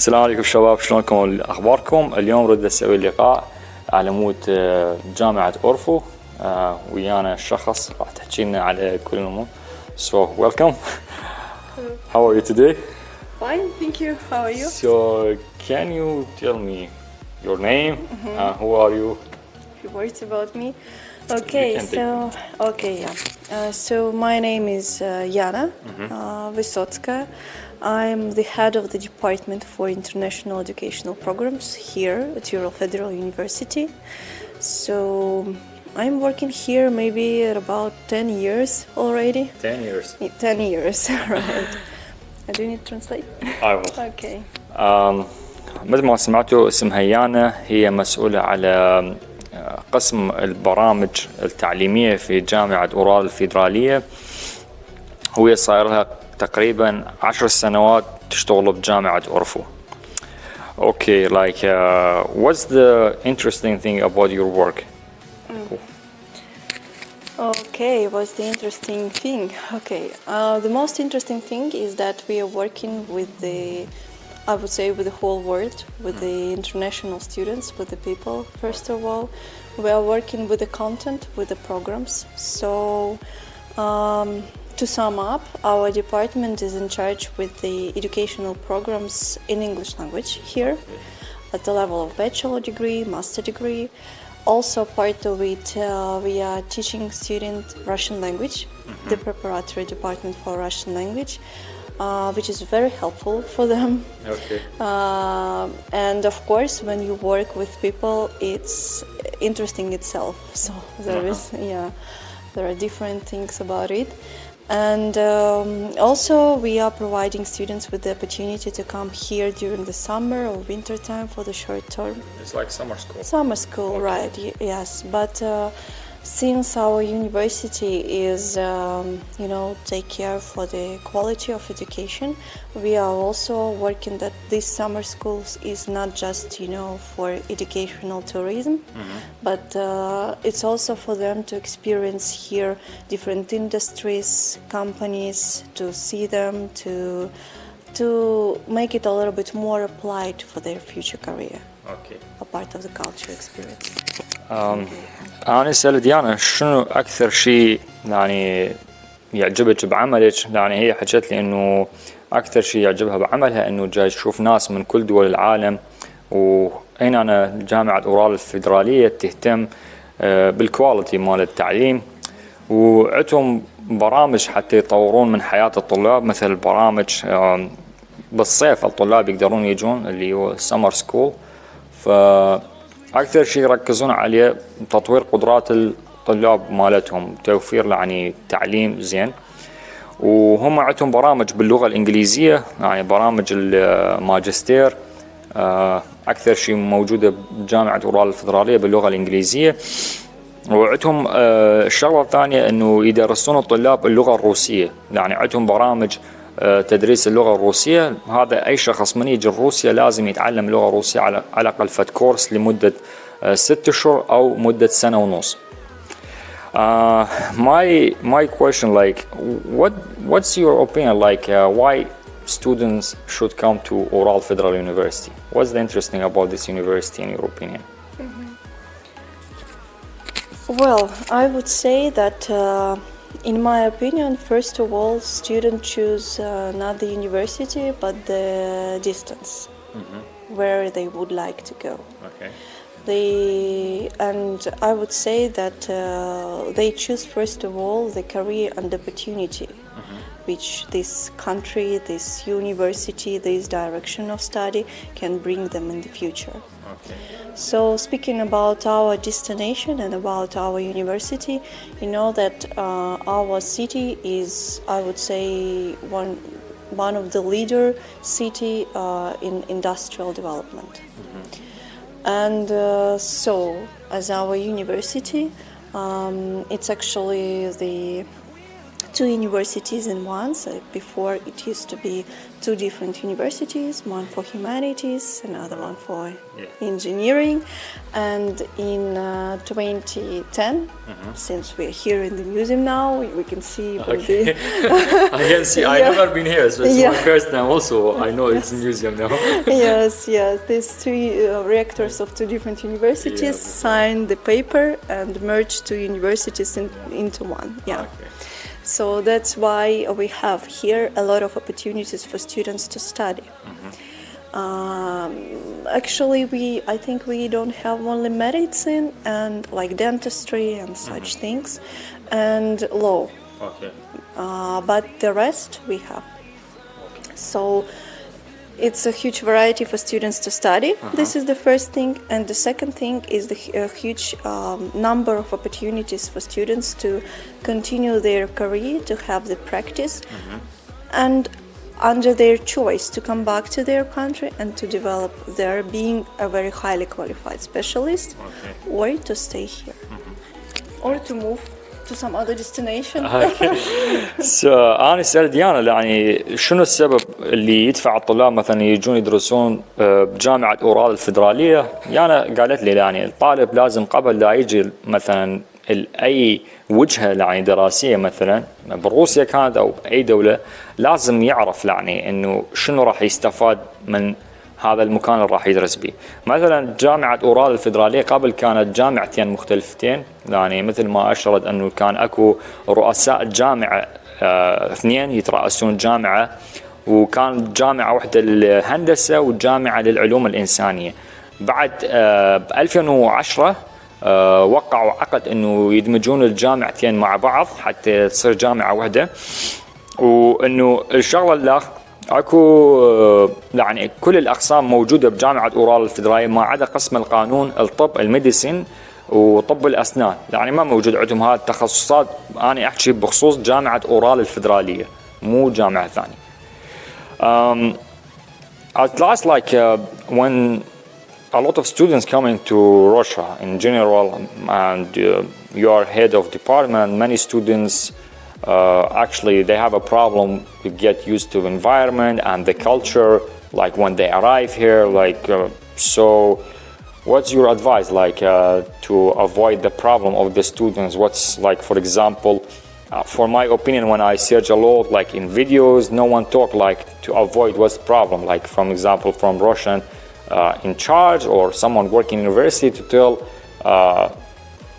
السلام عليكم شباب، شلونكم اخباركم؟ اليوم رد اسوي لقاء على مود جامعة اورفو ويانا شخص راح تحكي لنا على كل الامور. So welcome. Hello. How are you today? Fine, thank you. How are you? So can you tell me your name? Who are you? Few words about me. Okay, so my name is Yana Vysotska. I'm the head of the Department for International Educational Programs here at Federal University. So I'm working here maybe at about 10 years already. 10 years. 10 years, right. Do you need to translate? I will. Okay. مثل ما سمعتوا اسمها يانا، هي مسؤولة على قسم البرامج التعليمية في جامعة اورال الفيدرالية، وهي صاير لها تقريبا 10 سنوات تشتغل بجامعة اورفو. Okay, like what's the interesting thing about your work? Okay, what's the interesting thing? Okay, the most interesting thing is that we are working with I would say with the whole world, with the international students, with the people, first of all. We are working with the content, with the programs. So, to sum up, our department is in charge with the educational programs in English language here, at the level of bachelor degree, master degree. Also part of it, we are teaching students Russian language, the preparatory department for Russian language, which is very helpful for them. Okay. And of course, when you work with people, it's interesting itself. So there are different things about it. And also we are providing students with the opportunity to come here during the summer or winter time for the short term. It's like summer school. Summer school, okay. Right, yes. But since our university is, take care for the quality of education, we are also working that this summer schools is not just, for educational tourism, but it's also for them to experience here different industries, companies, to see them, to make it a little bit more applied for their future career. Okay. A part of the culture experience. أنا أسأل ديانا شنو أكثر شيء يعني يعجبك بعملك؟ يعني هي حكت لي إنه أكثر شيء يعجبها بعملها إنه جاي تشوف ناس من كل دول العالم، وهنا أنا جامعة اورال الفيدرالية تهتم بالكواليتي مال التعليم، وعندهم برامج حتى يطورون من حياة الطلاب، مثل برامج بالصيف الطلاب يقدرون يجون اللي هو سمر سكول. فأكثر شيء يركزون عليه تطوير قدرات الطلاب مالتهم، توفير يعني تعليم زين. وهم عندهم برامج باللغة الإنجليزية، يعني برامج الماجستير أكثر شيء موجودة بجامعة اورال الفيدرالية باللغة الإنجليزية. وعندهم الشغلة الثانية إنه يدرسون الطلاب اللغة الروسية، يعني عندهم برامج تدريس اللغة الروسية. هذا أي شخص من يجي روسيا لازم يتعلم اللغة الروسية على الأقل فد كورس لمدة 6 أشهر أو مدة سنة ونص. My question, like, what's your opinion, like, why students should come to Oral Federal University? What's the interesting about this university in your opinion? Well, I would say that in my opinion, first of all, students choose not the university but the distance where they would like to go. Okay. And I would say that they choose first of all the career and opportunity which this country, this university, this direction of study can bring them in the future. Okay. So speaking about our destination and about our university, you know that our city is, I would say, one of the leader city in industrial development. And so as our university, it's actually the two universities in one. So before it used to be two different universities, one for humanities, another one for engineering. And in 2010, since we're here in the museum now, we can see. Okay. I can see. I've never been here, so it's my first time. Also, I know it's a museum now. Yes. These three rectors of two different universities signed the paper and merged two universities into one. Yeah. Okay. So that's why we have here a lot of opportunities for students to study. Actually, I think we don't have only medicine and like dentistry and such things, and law. Okay. But the rest we have. So it's a huge variety for students to study. This is the first thing. And the second thing is the huge number of opportunities for students to continue their career, to have the practice, and under their choice to come back to their country and to develop there, being a very highly qualified specialist, or to stay here, or to move to some other destination. أنا سألت يانا يعني شنو السبب اللي يدفع الطلاب مثلا يجون يدرسون بجامعة اورال الفيدرالية؟ يانا قالت لي يعني الطالب لازم قبل لا يجي مثلا أي وجهة يعني دراسية مثلا بروسيا كانت أو أي دولة لازم يعرف يعني إنه شنو راح يستفاد من هذا المكان اللي راح يدرس به. مثلا جامعة اورال الفيدرالية قبل كانت جامعتين مختلفتين، يعني مثل ما أشرت أنه كان أكو رؤساء الجامعة اثنين يترأسون الجامعة، وكان جامعة واحدة للهندسة والجامعة للعلوم الإنسانية. بعد ب 2010 وقعوا عقد انه يدمجون الجامعتين مع بعض حتى تصير جامعة واحدة، وانه الشغلة اللي اكو يعني كل الاقسام موجودة بجامعة اورال الفيدرالية ما عدا قسم القانون، الطب، الميديسين وطب الاسنان، يعني ما موجود عندهم هذه التخصصات. انا احكي بخصوص جامعة اورال الفيدرالية مو جامعة ثانية. At last, when a lot of students coming to Russia in general, and you are head of department, many students actually they have a problem to get used to environment and the culture, like when they arrive here, so what's your advice to avoid the problem of the students? What's for example, for my opinion, when I search a lot in videos, no one talk to avoid what's the problem, from example from Russian in charge or someone working in university to tell,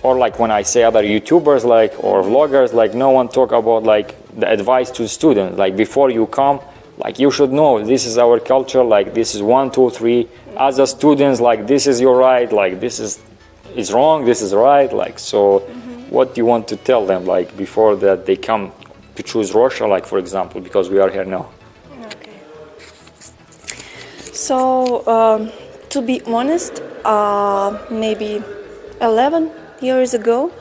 or when I say other YouTubers or vloggers, no one talk about the advice to students, before you come, you should know this is our culture, this is 1, 2, 3. As a students, this is your right, this is wrong, this is right, so. What do you want to tell them before that they come to choose Russia, for example, because we are here now? Okay. So to be honest, maybe 11 years ago,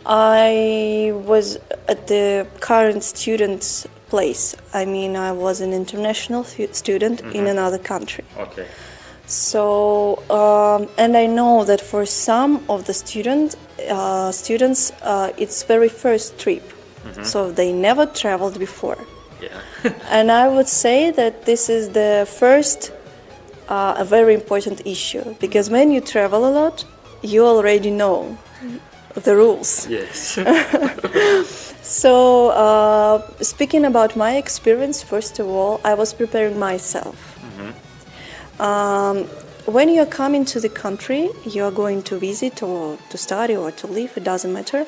I was at the current student's place. I mean, I was an international student in another country. Okay. So, and I know that for some of the students, it's very first trip. So they never traveled before. Yeah. And I would say that this is the first, a very important issue, because when you travel a lot, you already know the rules. Yes. So, speaking about my experience, first of all, I was preparing myself. When you're coming to the country, you're going to visit or to study or to live, it doesn't matter.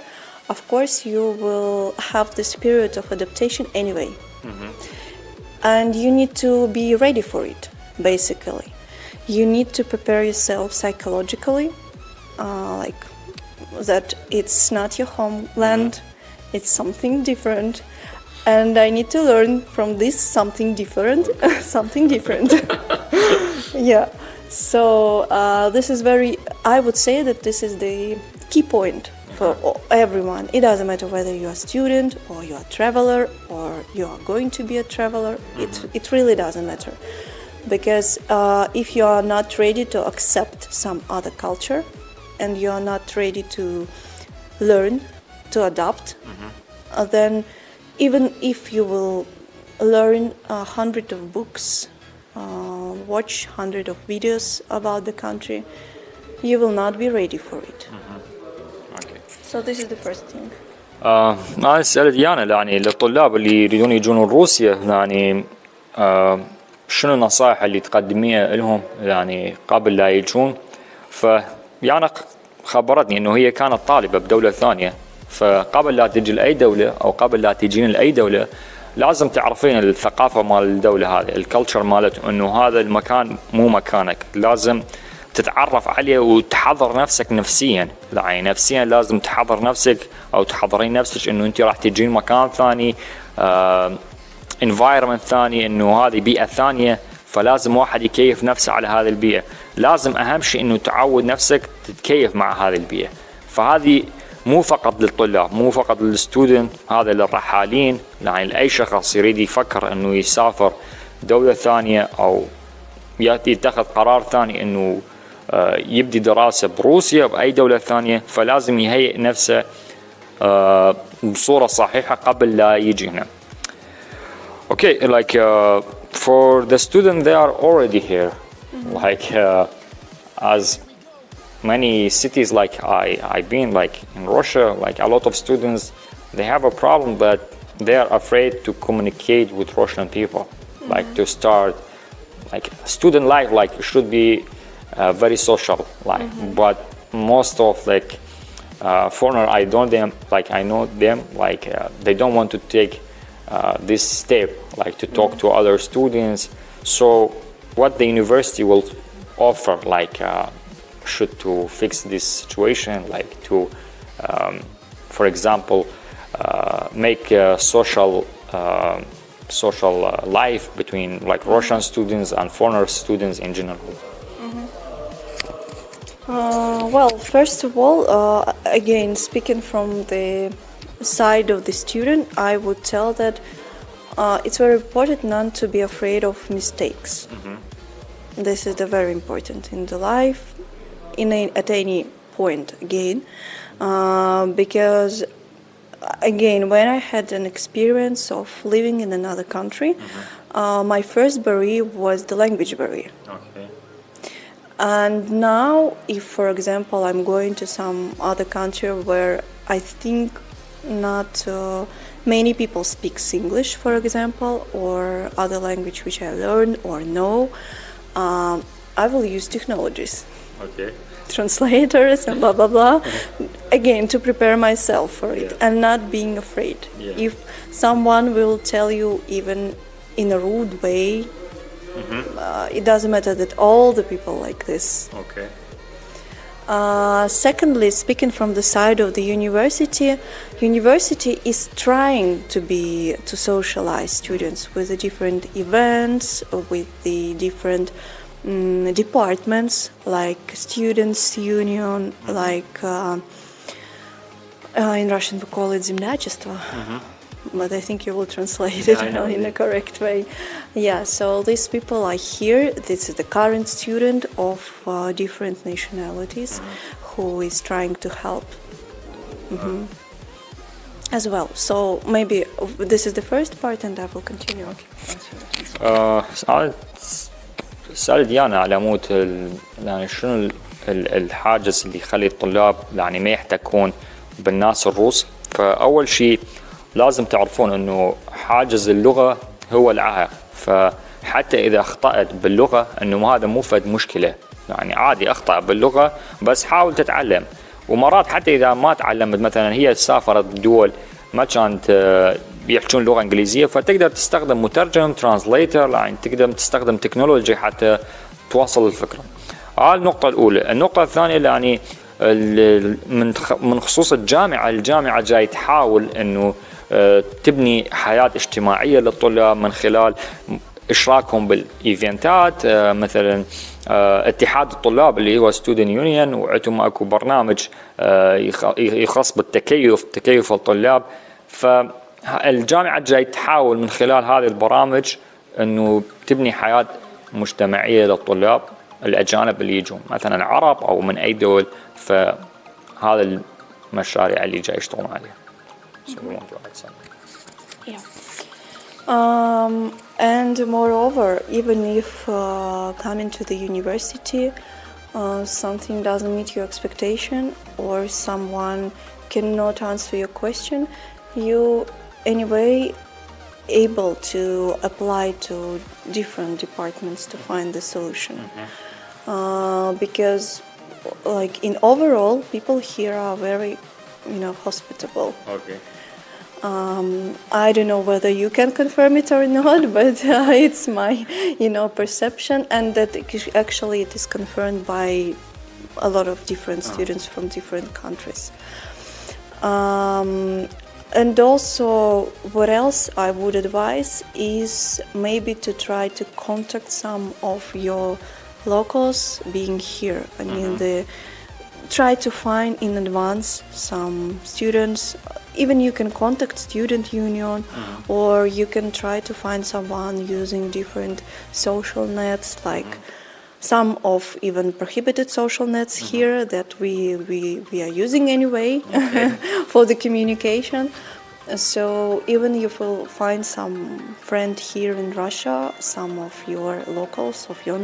Of course, you will have this period of adaptation anyway. And you need to be ready for it, basically. You need to prepare yourself psychologically, that it's not your homeland, it's something different. And I need to learn from this something different, something different. Yeah. So this is I would say that this is the key point for everyone. It doesn't matter whether you're a student or you're a traveler or you are going to be a traveler. It really doesn't matter. Because if you are not ready to accept some other culture and you are not ready to learn, to adapt, then even if you will learn 100 of books, watch 100 of videos about the country, you will not be ready for it. Okay. So this is the first thing. أنا سألت يانا يعني للطلاب اللي يريدون يجون روسيا يعني شنو النصائح اللي تقدميها لهم يعني قبل لا يجون. فيانا خبرتني إنه هي كانت طالبة بدولة ثانية، فقبل لا تجي لأي دولة أو قبل لا تجين لأي دولة لازم تعرفين الثقافة مال الدولة هذه، الكالتشر مالته، إنه هذا المكان مو مكانك، لازم تتعرف عليه وتحضر نفسك نفسيا. يعني نفسيا لازم تحضر نفسك أو تحضرين نفسك إنه أنت راح تجين مكان ثاني، environment ثاني، إنه هذه بيئة ثانية، فلازم واحد يكيف نفسه على هذه البيئة. لازم أهم شيء إنه تعود نفسك تتكيف مع هذه البيئة. فهذه مو فقط للطلاب، مو فقط للستودنت، هذا للرحالين، يعني لأي شخص يريد يفكر إنه يسافر دولة ثانية أو يتخذ قرار ثاني إنه يبدي دراسة بروسيا بأي دولة ثانية، فلازم يهيئ نفسه بصورة صحيحة قبل لا يجي هنا. Okay, like for the student, they are already here. Like as many cities, like I've been like in Russia, like a lot of students, they have a problem that they are afraid to communicate with Russian people, like to start like student life, like should be very social, like but most of like foreigner, I know them, like they don't want to take this step, like to talk to other students. So what the university will offer, like should to fix this situation, like to for example make a social life between like Russian students and foreigner students in general. Well, first of all, again, speaking from the side of the student, I would tell that it's very important not to be afraid of mistakes. This is the very important in the life, at any point again, because again, when I had an experience of living in another country, my first barrier was the language barrier. Okay. And now, if, for example, I'm going to some other country where I think not many people speak English, for example, or other language which I learned or know, I will use technologies. Okay. Translators and blah blah blah, again to prepare myself for it and not being afraid. If someone will tell you even in a rude way, it doesn't matter that all the people like this. Okay. Secondly, speaking from the side of the university is trying to socialize students with the different events, with the different departments, like students union, like in Russian we call it землячество, but I think you will translate it in a correct way. Yeah, so these people are here. This is the current student of different nationalities who is trying to help as well. So maybe this is the first part and I will continue. سألت يانا على مود يعني شنو الحاجز اللي يخلي الطلاب يعني ما يحتكون بالناس الروس. فأول شيء لازم تعرفون إنه حاجز اللغة هو العائق. فحتى إذا أخطأت باللغة إنه هذا مو فد مشكلة، يعني عادي أخطأ باللغة بس حاول تتعلم. ومرات حتى إذا ما تعلمت، مثلا هي سافرت دول ما كانت بيحكون لغة إنجليزية، فتقدر تستخدم مترجم ترانسليتر، يعني تقدر تستخدم تكنولوجي حتى توصل الفكرة. هاي النقطة الأولى. النقطة الثانية يعني من خصوص الجامعة جاي تحاول إنه تبني حياة اجتماعية للطلاب من خلال إشراكهم بالإيفنتات، مثلا اتحاد الطلاب اللي هو ستودنت يونيون، وعندهم اكو برنامج يخص تكيف الطلاب. فالجامعة جاي تحاول من خلال هذه البرامج انه تبني حياة مجتمعية للطلاب الأجانب اللي يجون مثلا عرب أو من أي دول. فهذا المشاريع اللي جاي يشتغلون عليها. Yeah. And moreover, even if coming to the university, something doesn't meet your expectation or someone cannot answer your question, you anyway able to apply to different departments to find the solution. Because like in overall, people here are very, hospitable. Okay. I don't know whether you can confirm it or not, but it's my, perception, and that actually it is confirmed by a lot of different students from different countries. And also, what else I would advise is maybe to try to contact some of your locals being here. I mean, try to find in advance some students. Even you can contact student union, or you can try to find someone using different social nets, like some of even prohibited social nets here that we are using anyway for the communication. So even if you will find some friend here in Russia, some of your locals of your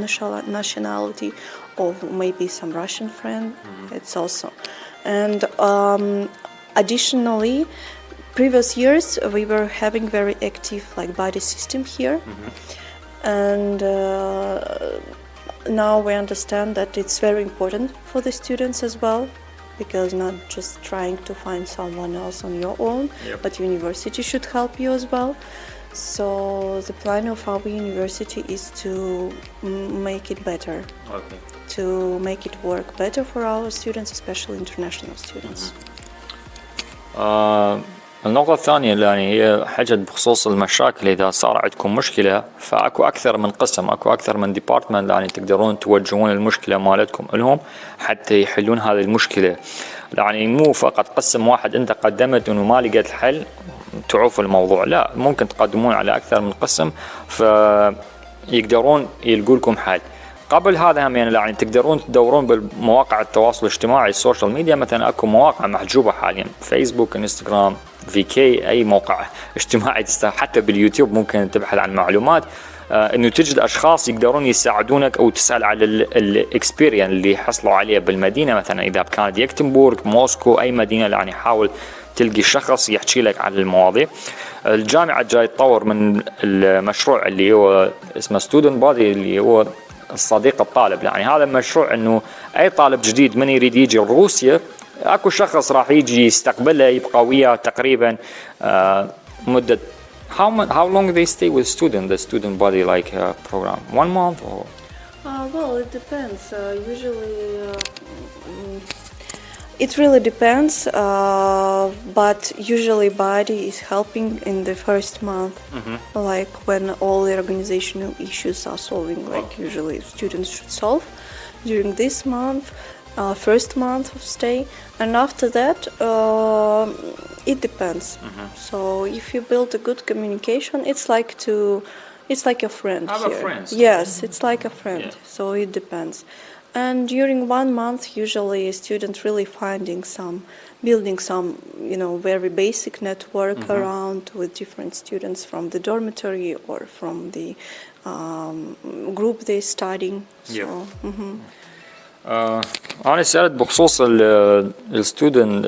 nationality, or maybe some Russian friend, it's also. And additionally, previous years we were having very active like buddy system here, and now we understand that it's very important for the students as well, because not just trying to find someone else on your own, but university should help you as well. So the plan of our university is to make it better, to make it work better for our students, especially international students. النقطة الثانية اللي يعني هي حاجة بخصوص المشاكل. إذا صار عندكم مشكلة فأكو أكثر من قسم، أكو أكثر من ديبارتمنت يعني تقدرون توجهون المشكلة مالتكم لهم حتى يحلون هذه المشكلة. يعني مو فقط قسم واحد أنت قدمت إنه ما لقيت الحل تعوف الموضوع، لا، ممكن تقدمون على أكثر من قسم فيقدرون يلقوا لكم حل. قبل هذا هم يعني تقدرون تدورون بالمواقع التواصل الاجتماعي، السوشيال ميديا، مثلا اكو مواقع محجوبه حاليا، فيسبوك، انستغرام، VK، اي موقع اجتماعي حتى باليوتيوب ممكن تبحث عن معلومات، انه تجد اشخاص يقدرون يساعدونك، او تسال على الاكسبيرينس اللي حصلوا عليه بالمدينه، مثلا اذا كانت يكتنبورغ، موسكو، اي مدينه، يعني حاول تلقي شخص يحكي لك عن المواضيع. الجامعه جاي تطور من المشروع اللي هو اسمه ستودنت بادي، اللي هو الصديق الطالب. يعني هذا المشروع انه اي طالب جديد من يريد يجي روسيا اكو شخص راح يجي يستقبله، يبقى وياه تقريبا مدة how long they stay with the student body like program, 1 month or well, it depends. Usually it really depends, but usually body is helping in the first month, like when all the organizational issues are solving, like usually students should solve during this month, first month of stay, and after that it depends. So if you build a good communication, it's like a friend here. Yes, it's like a friend. So it depends. And during 1 month, usually a student really building some, very basic network around with different students from the dormitory or from the group they're studying. So, أنا سألت بخصوص الستودنت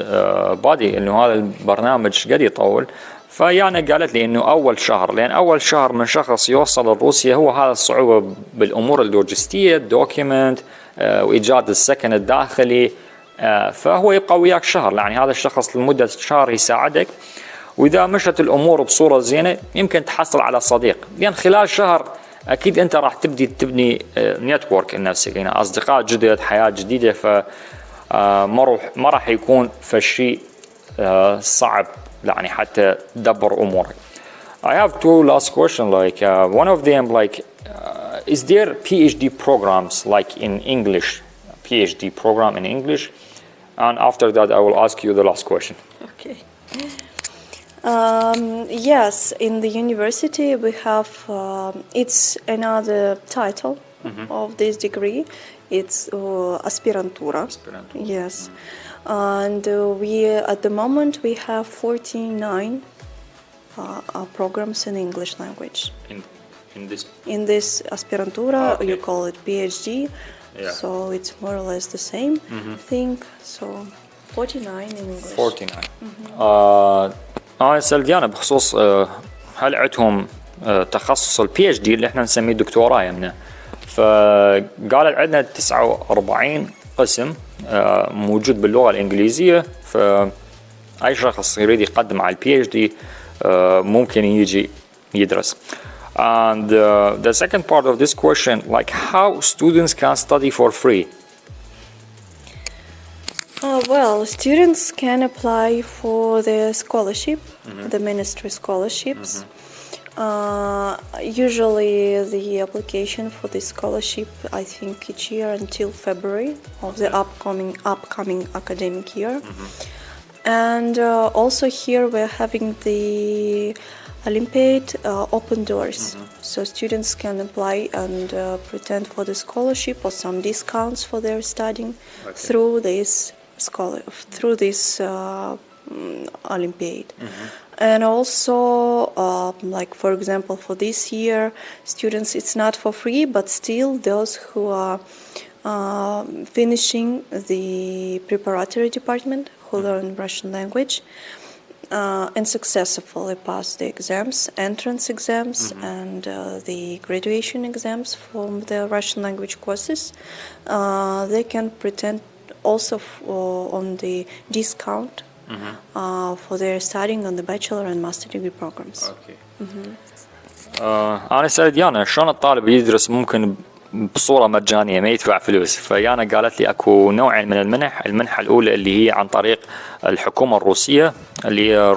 بادي إنه هذا البرنامج قد يطول، فيانا قالت لي إنه أول شهر، لأن أول شهر من شخص يوصل لروسيا هو هذا الصعوبة بالأمور اللوجستية، الدوكيمنت وإيجاد السكن الداخلي، فهو يبقى وياك شهر. يعني هذا الشخص لمدة شهر يساعدك، وإذا مشت الأمور بصورة زينة يمكن تحصل على صديق، لأن خلال شهر أكيد أنت راح تبني نتورك لنفسك، يعني أصدقاء جدد، حياة جديدة، ما راح يكون فشي صعب يعني حتى تدبر أمورك. I have 2 last questions. Like one of them, is there PhD programs like in English, PhD program in English? And after that, I will ask you the last question. Okay. Yes, in the university we have, it's another title of this degree. It's aspirantura. Yes. And we at the moment we have 49 programs in English language. In this aspirantura, okay. you call it PhD, so it's more or less the same thing. So 49 in English. 49. أنا سألت يانا بخصوص هل عندهم تخصص البي اتش دي اللي احنا نسميه دكتوراه يمنا، فقالت عندنا 49 قسم موجود باللغة الإنجليزية، فأي شخص يريد يقدم على البي اتش دي ممكن يجي يدرس. And the second part of this question, like how students can study for free? Well, students can apply for the scholarship, the ministry scholarships. Usually the application for the scholarship, I think each year until February of the upcoming academic year. And also here we're having the Olympiad open doors, so students can apply and pretend for the scholarship or some discounts for their studying through this Olympiad. And also, like for example, for this year, students, it's not for free, but still those who are finishing the preparatory department, who learn Russian language, and successfully pass the exams, entrance exams, and the graduation exams from the Russian language courses, they can pretend also on the discount for their studying on the bachelor and master degree programs. Okay. أنا سألت يانا شلون الطالب يدرس ممكن بصورة مجانية ما يدفع فلوس، فيانا قالت لي اكو نوعين من المنح. المنحة الأولى اللي هي عن طريق الحكومة الروسية اللي هي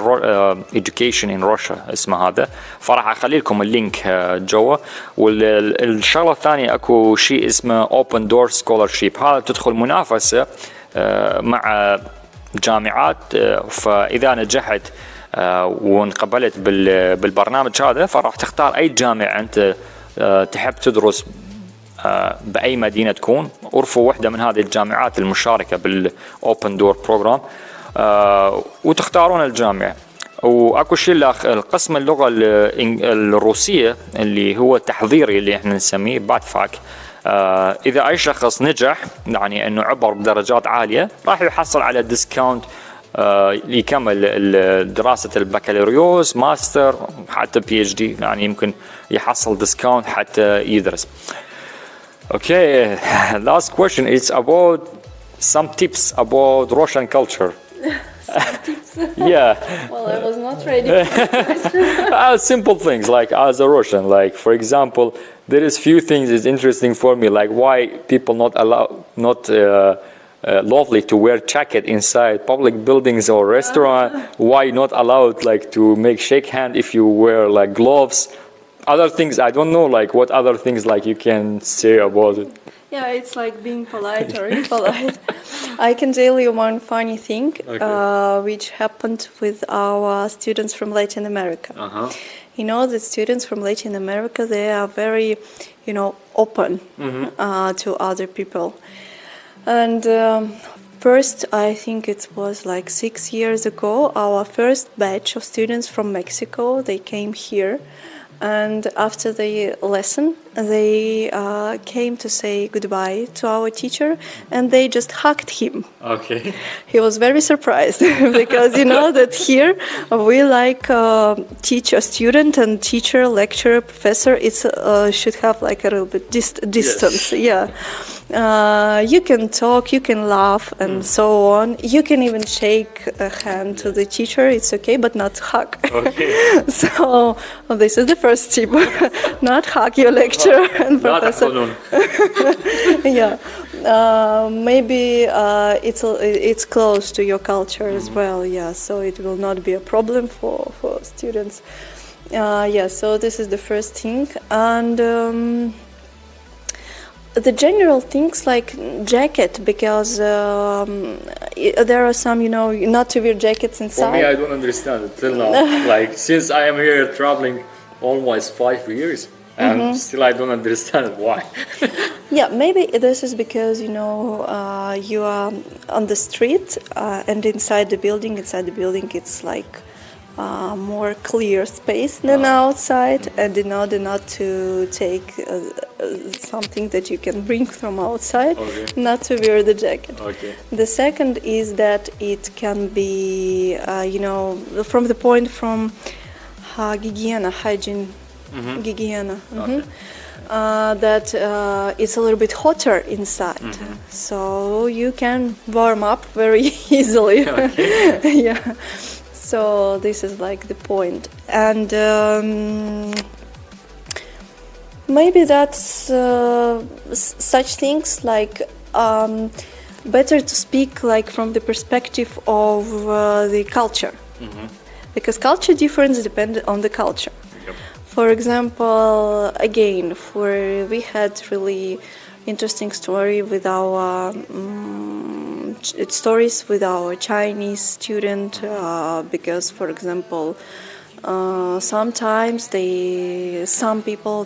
Education in Russia اسمها هذا، فراح أخلي لكم اللينك جوا. والشغلة الثانية اكو شيء اسمه Open Door Scholarship، هذا تدخل منافسة مع جامعات، فإذا نجحت وانقبلت بالبرنامج هذا فراح تختار أي جامعة أنت تحب تدرس بأي مدينة تكون، ارفوا واحدة من هذه الجامعات المشاركة بالأوبن دور بروجرام وتختارون الجامعة. وأكو شيء القسم اللغة الروسية اللي هو التحضيري اللي احنا نسميه بعد فاك، إذا أي شخص نجح يعني أنه عبر بدرجات عالية راح يحصل على ديسكاونت يكمل دراسة البكالوريوس ماستر حتى بي اتش دي، يعني يمكن يحصل ديسكاونت حتى يدرس. Okay, last question is about some tips about Russian culture. Some tips? Yeah. Well, I was not ready for this. Simple things like as a Russian, like for example, there is few things is interesting for me, like why people not lovely to wear jacket inside public buildings or restaurant. Why not allowed like to make shake hand if you wear like gloves. Other things I don't know, like what other things like you can say about it. Yeah, it's like being polite or impolite. I can tell you one funny thing, which happened with our students from Latin America. You know, the students from Latin America, they are very, open to other people. And first, I think it was like 6 years ago, our first batch of students from Mexico, they came here. And after the lesson, they came to say goodbye to our teacher, and they just hugged him. Okay. He was very surprised because you know that here we like teacher, student, and teacher, lecturer, professor. It's should have like a little bit distance. Yes. Yeah. You can talk, you can laugh, and so on. You can even shake a hand to the teacher. It's okay, but not hug. Okay. So this is the first tip: not hug your lecturer and professor. Yeah, maybe it's close to your culture as well. Yeah, so it will not be a problem for students. Yeah, so this is the first thing, and. The general things like jacket, because there are some, not to wear jackets inside. For me, I don't understand it till now. Like since I am here traveling almost 5 years, and still I don't understand why. Yeah, maybe this is because you are on the street and inside the building it's like more clear space than outside, and in order not to take something that you can bring from outside, not to wear the jacket. The second is that it can be, from the point from hygiene, that it's a little bit hotter inside, so you can warm up very easily. Yeah. So this is like the point, and maybe that's such things like better to speak like from the perspective of the culture, because culture difference depend on the culture. For example, again, we had really interesting stories with our Chinese student, because, for example, sometimes some people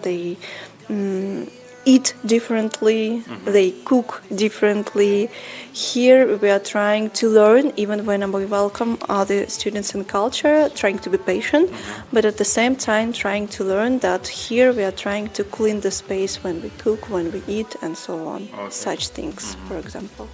eat differently, they cook differently. Here we are trying to learn, even when we welcome other students in culture, trying to be patient, but at the same time trying to learn that here we are trying to clean the space when we cook, when we eat, and so on. Such things, for example.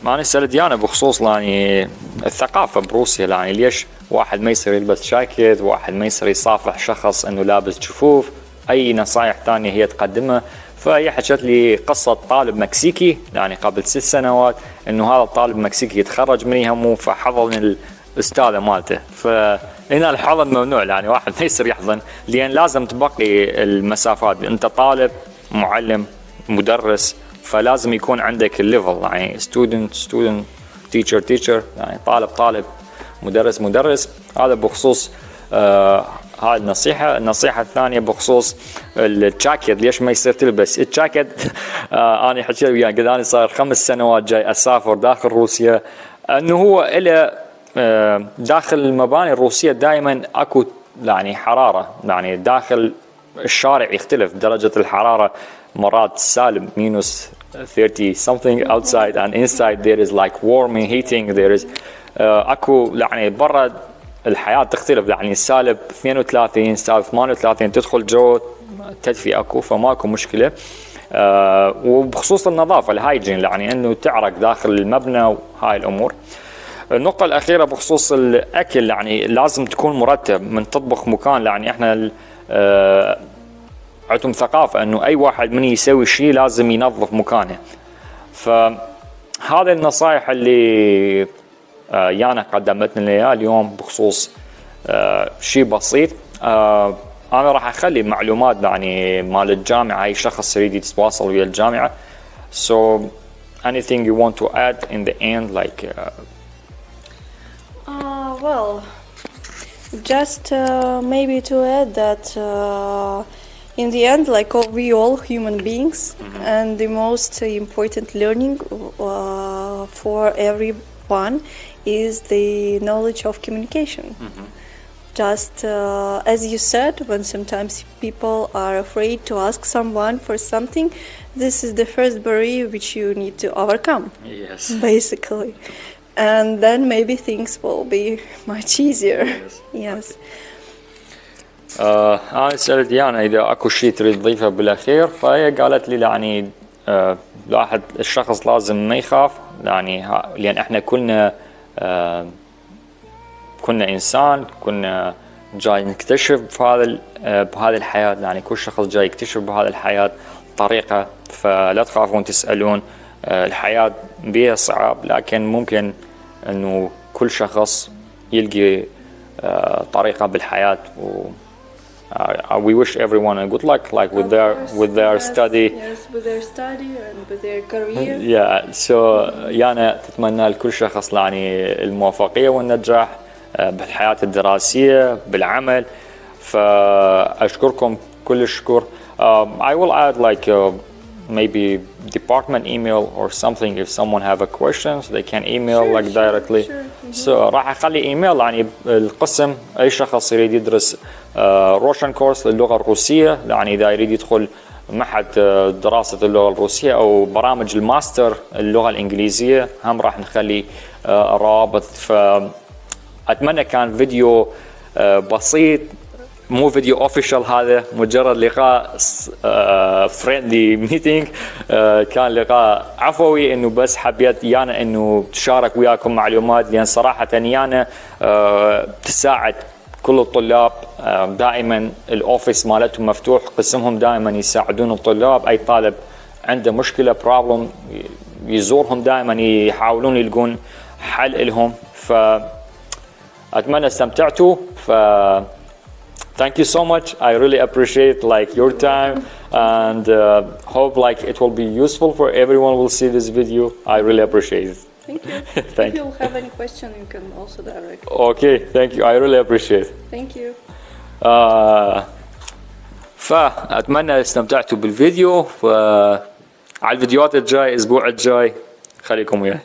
أنا سألت يانا بخصوص يعني الثقافة بروسيا، يعني ليش واحد ما يصير يلبس جاكيت، واحد ما يصير يصافح شخص إنه لابس جفوف، أي نصائح تانية هي تقدمها. فهي حكت لي قصة طالب مكسيكي يعني قبل 6 سنوات، إنه هذا الطالب المكسيكي يتخرج من يهمه فحضن الأستاذة مالته. فهنا الحضن ممنوع، يعني واحد ما يصير يحضن، لأن لازم تبقي المسافات. أنت طالب، معلم، مدرس، فلازم يكون عندك الليفل، يعني student teacher، يعني طالب مدرس. هذا بخصوص هاي النصيحة الثانية بخصوص الجاكيت، ليش ما يصير تلبس الجاكيت. أنا حكيت وياه قد أنا صار 5 سنوات جاي أسافر داخل روسيا، إنه هو إلى داخل المباني الروسية دائما أكو يعني حرارة، يعني داخل الشارع يختلف درجة الحرارة، مرات سالب -30 something outside, and inside there is like warming, heating. There is أكو يعني برا الحياة تختلف، يعني سالب 32 سالب 38 تدخل جو تدفي أكو، فماكو مشكلة. وبخصوص النظافة الهايجين، يعني إنه تعرق داخل المبنى وهاي الأمور. النقطة الأخيرة بخصوص الأكل، يعني لازم تكون مرتب من تطبخ مكان، يعني إحنا عندهم ثقافة إنه أي واحد من يسوي شيء لازم ينظف مكانه. فهذه النصائح اللي يانا قدمت لنا إياه اليوم بخصوص شيء بسيط. أنا راح أخلي معلومات يعني مال الجامعة، أي شخص يريد يتواصل ويا الجامعة. So anything you want to add in the end, like well, just maybe to add that in the end, like we all human beings, and the most important learning for everyone is the knowledge of communication. Just as you said, when sometimes people are afraid to ask someone for something, this is the first barrier which you need to overcome. Yes. Basically. And then maybe things will be much easier. Yes. أنا سألت يانا إذا أكو شيء تريد تضيفه بالأخير، فهي قالت لي يعني الشخص لازم ما يخاف، يعني لأن إحنا كنا إنسان، كنا جاي نكتشف بهذه الحياة، يعني كل شخص جاي يكتشف بهذه الحياة طريقة. فلا تخافون تسألون، الحياة بيها صعاب، لكن ممكن إنه كل شخص يلقي طريقة بالحياة. We wish everyone a good luck, like with their study. Yes, with their study and with their career. Yeah, so يانا تتمنى لكل شخص يعني الموفقية والنجاح بالحياة الدراسية بالعمل. فأشكركم كل الشكر. I will add like maybe department email or something if someone have a question, so they can email like directly. So راح أخلي إيميل يعني القسم، أي شخص يريد يدرس روشن كورس للغة الروسية، يعني إذا يريد يدخل معهد دراسة اللغة الروسية أو برامج الماستر اللغة الإنجليزية، هم راح نخلي روابط. اتمنى كان فيديو بسيط، مو فيديو اوفيشال، هذا مجرد لقاء فريندلي ميتينج، كان لقاء عفوي، انه بس حبيت يانا انه تشارك وياكم معلومات، لان صراحة يانا تساعد كل الطلاب. دائما الاوفيس مالتهم مفتوح، قسمهم دائما يساعدون الطلاب، اي طالب عنده مشكلة بروبلم يزورهم، دائما يحاولون يلقون حل لهم. فأتمنى استمتعتوا. Thank you so much. I really appreciate like your time, and hope like it will be useful for everyone who will see this video. I really appreciate it. Thank you. Thank if you have any question, you can also direct. Okay, thank you. I really appreciate it. Thank you. فأتمنى استمتعتوا بالفيديو. على الفيديوهات الجاي، الأسبوع الجاي، خليكم وياي.